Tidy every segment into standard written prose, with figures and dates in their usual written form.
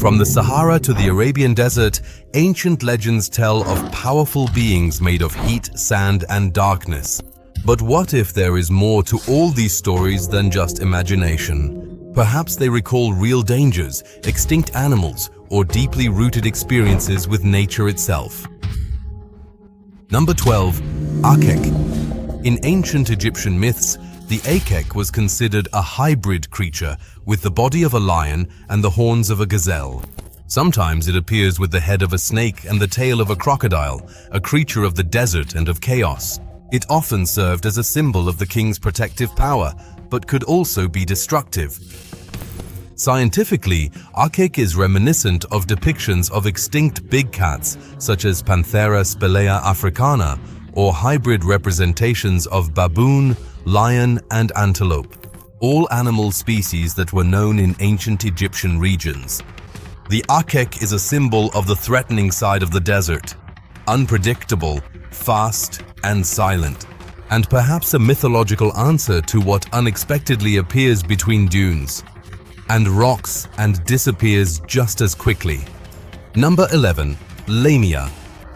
From the Sahara to the Arabian desert, ancient legends tell of powerful beings made of heat, sand, and darkness. But what if there is more to all these stories than just imagination? Perhaps they recall real dangers, extinct animals, or deeply rooted experiences with nature itself. Number 12. Akhekh. In ancient Egyptian myths, the Akhekh was considered a hybrid creature with the body of a lion and the horns of a gazelle. Sometimes it appears with the head of a snake and the tail of a crocodile, a creature of the desert and of chaos. It often served as a symbol of the king's protective power, but could also be destructive. Scientifically, Akhekh is reminiscent of depictions of extinct big cats such as Panthera spelaea africana, or hybrid representations of baboon, lion, and antelope, all animal species that were known in ancient Egyptian regions. The Akhekh is a symbol of the threatening side of the desert, unpredictable, fast, and silent, and perhaps a mythological answer to what unexpectedly appears between dunes and rocks and disappears just as quickly. Number 11. Lamia.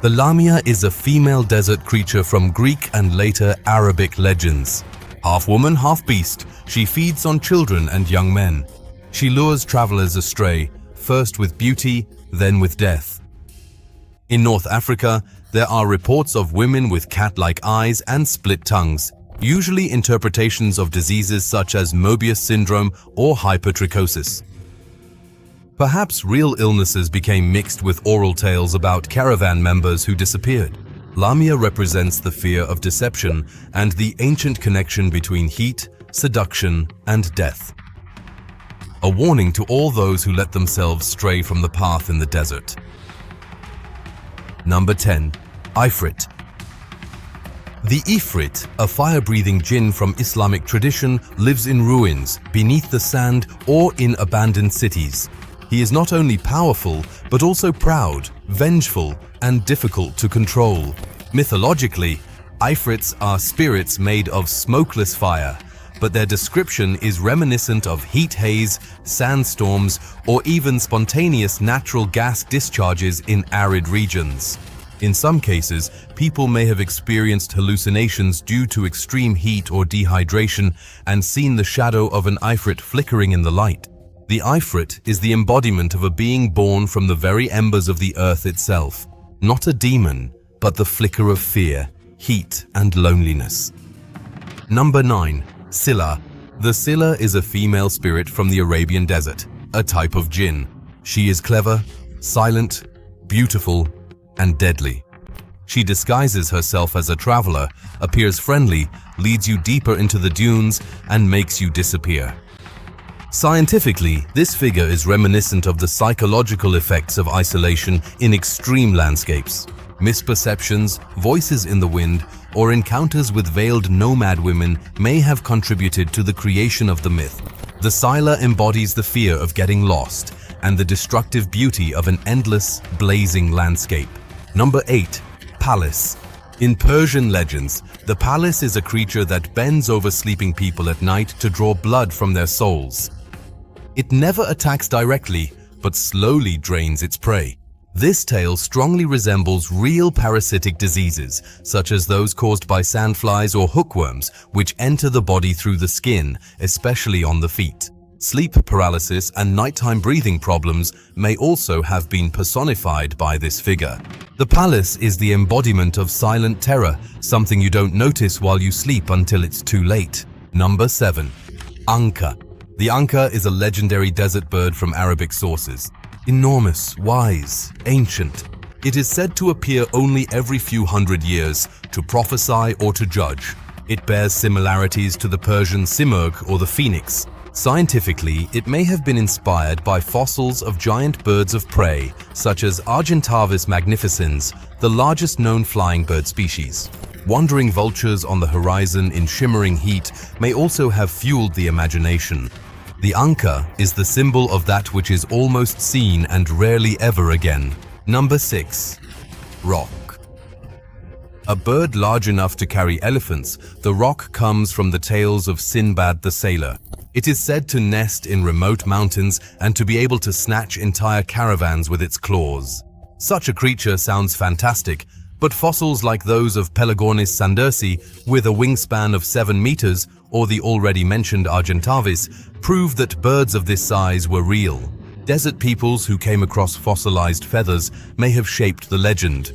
The Lamia is a female desert creature from Greek and later Arabic legends. Half woman, half beast, she feeds on children and young men. She lures travelers astray, first with beauty, then with death. In North Africa, there are reports of women with cat-like eyes and split tongues, usually interpretations of diseases such as Mobius syndrome or hypertrichosis. Perhaps real illnesses became mixed with oral tales about caravan members who disappeared. Lamia represents the fear of deception and the ancient connection between heat, seduction, and death. A warning to all those who let themselves stray from the path in the desert. Number 10. Ifrit. The Ifrit, a fire-breathing jinn from Islamic tradition, lives in ruins, beneath the sand, or in abandoned cities. He is not only powerful, but also proud, vengeful, and difficult to control. Mythologically, Ifrits are spirits made of smokeless fire, but their description is reminiscent of heat haze, sandstorms, or even spontaneous natural gas discharges in arid regions. In some cases, people may have experienced hallucinations due to extreme heat or dehydration and seen the shadow of an Ifrit flickering in the light. The Ifrit is the embodiment of a being born from the very embers of the earth itself, not a demon, but the flicker of fear, heat, and loneliness. Number 9. Sila. The Sila is a female spirit from the Arabian desert, a type of jinn. She is clever, silent, beautiful, and deadly. She disguises herself as a traveler, appears friendly, leads you deeper into the dunes, and makes you disappear. Scientifically, this figure is reminiscent of the psychological effects of isolation in extreme landscapes. Misperceptions, voices in the wind, or encounters with veiled nomad women may have contributed to the creation of the myth. The Sila embodies the fear of getting lost and the destructive beauty of an endless, blazing landscape. Number 8. Palis. In Persian legends, the Palis is a creature that bends over sleeping people at night to draw blood from their souls. It never attacks directly, but slowly drains its prey. This tale strongly resembles real parasitic diseases, such as those caused by sandflies or hookworms, which enter the body through the skin, especially on the feet. Sleep paralysis and nighttime breathing problems may also have been personified by this figure. The Palis is the embodiment of silent terror, something you don't notice while you sleep until it's too late. Number 7. Anqa. The anqa is a legendary desert bird from Arabic sources. Enormous, wise, ancient. It is said to appear only every few hundred years, to prophesy or to judge. It bears similarities to the Persian simurgh or the phoenix. Scientifically, it may have been inspired by fossils of giant birds of prey, such as Argentavis magnificens, the largest known flying bird species. Wandering vultures on the horizon in shimmering heat may also have fueled the imagination. The anqa is the symbol of that which is almost seen and rarely ever again. Number 6. Roc. A bird large enough to carry elephants, the roc comes from the tales of Sinbad the Sailor. It is said to nest in remote mountains and to be able to snatch entire caravans with its claws. Such a creature sounds fantastic, but fossils like those of Pelagornis sandersi with a wingspan of 7 meters or the already mentioned Argentavis prove that birds of this size were real. Desert peoples who came across fossilized feathers may have shaped the legend.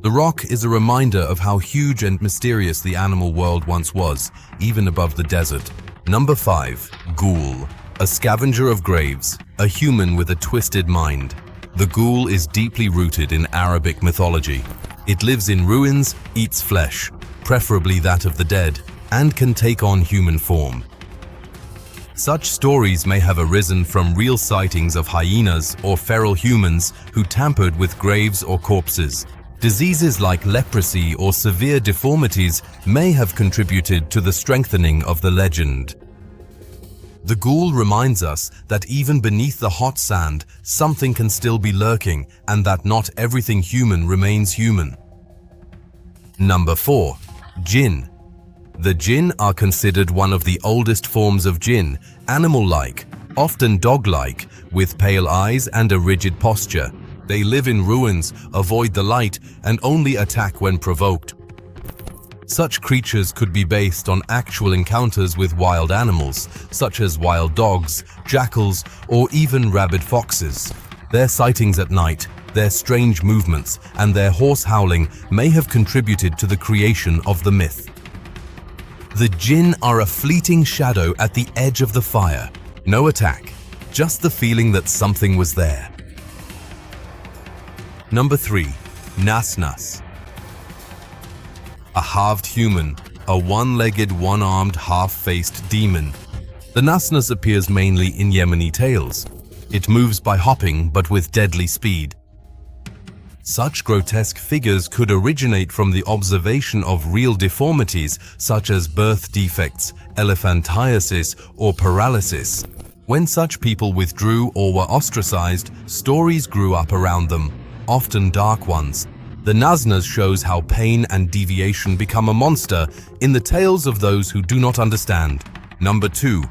The rock is a reminder of how huge and mysterious the animal world once was, even above the desert. Number 5. Ghoul. A scavenger of graves, a human with a twisted mind. The ghoul is deeply rooted in Arabic mythology. It lives in ruins, eats flesh, preferably that of the dead, and can take on human form. Such stories may have arisen from real sightings of hyenas or feral humans who tampered with graves or corpses. Diseases like leprosy or severe deformities may have contributed to the strengthening of the legend. The ghoul reminds us that even beneath the hot sand, something can still be lurking and that not everything human remains human. Number 4. Jinn. The jinn are considered one of the oldest forms of jinn, animal-like, often dog-like, with pale eyes and a rigid posture. They live in ruins, avoid the light, and only attack when provoked. Such creatures could be based on actual encounters with wild animals, such as wild dogs, jackals, or even rabid foxes. Their sightings at night, their strange movements, and their hoarse howling may have contributed to the creation of the myth. The jinn are a fleeting shadow at the edge of the fire. No attack, just the feeling that something was there. Number 3. Nasnas. A halved human, a one-legged, one-armed, half-faced demon. The nasnas appears mainly in Yemeni tales. It moves by hopping but with deadly speed. Such grotesque figures could originate from the observation of real deformities such as birth defects, elephantiasis, or paralysis. When such people withdrew or were ostracized, stories grew up around them, often dark ones. The nasnas shows how pain and deviation become a monster in the tales of those who do not understand. Number 2.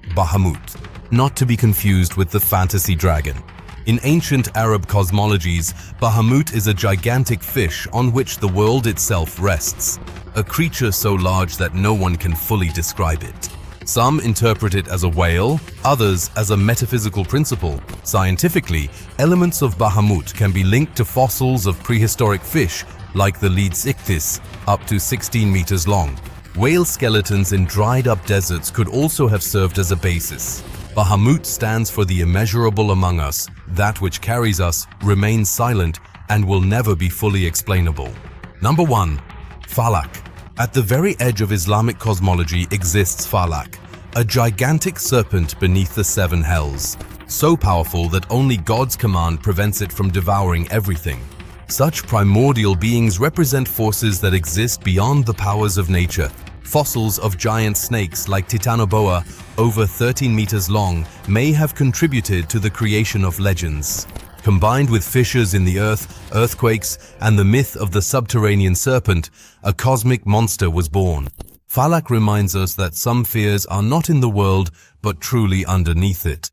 Bahamut. Not to be confused with the fantasy dragon. In ancient Arab cosmologies, Bahamut is a gigantic fish on which the world itself rests, a creature so large that no one can fully describe it. Some interpret it as a whale, others as a metaphysical principle. Scientifically, elements of Bahamut can be linked to fossils of prehistoric fish like the Leeds ichthys, up to 16 meters long. Whale skeletons in dried-up deserts could also have served as a basis. Bahamut stands for the immeasurable among us. That which carries us remains silent and will never be fully explainable. Number 1. Falak. At the very edge of Islamic cosmology exists falak, a gigantic serpent beneath the 7 hells, so powerful that only God's command prevents it from devouring everything. Such primordial beings represent forces that exist beyond the powers of nature. Fossils of giant snakes like Titanoboa, over 13 meters long, may have contributed to the creation of legends. Combined with fissures in the earth, earthquakes, and the myth of the subterranean serpent, a cosmic monster was born. Falak reminds us that some fears are not in the world, but truly underneath it.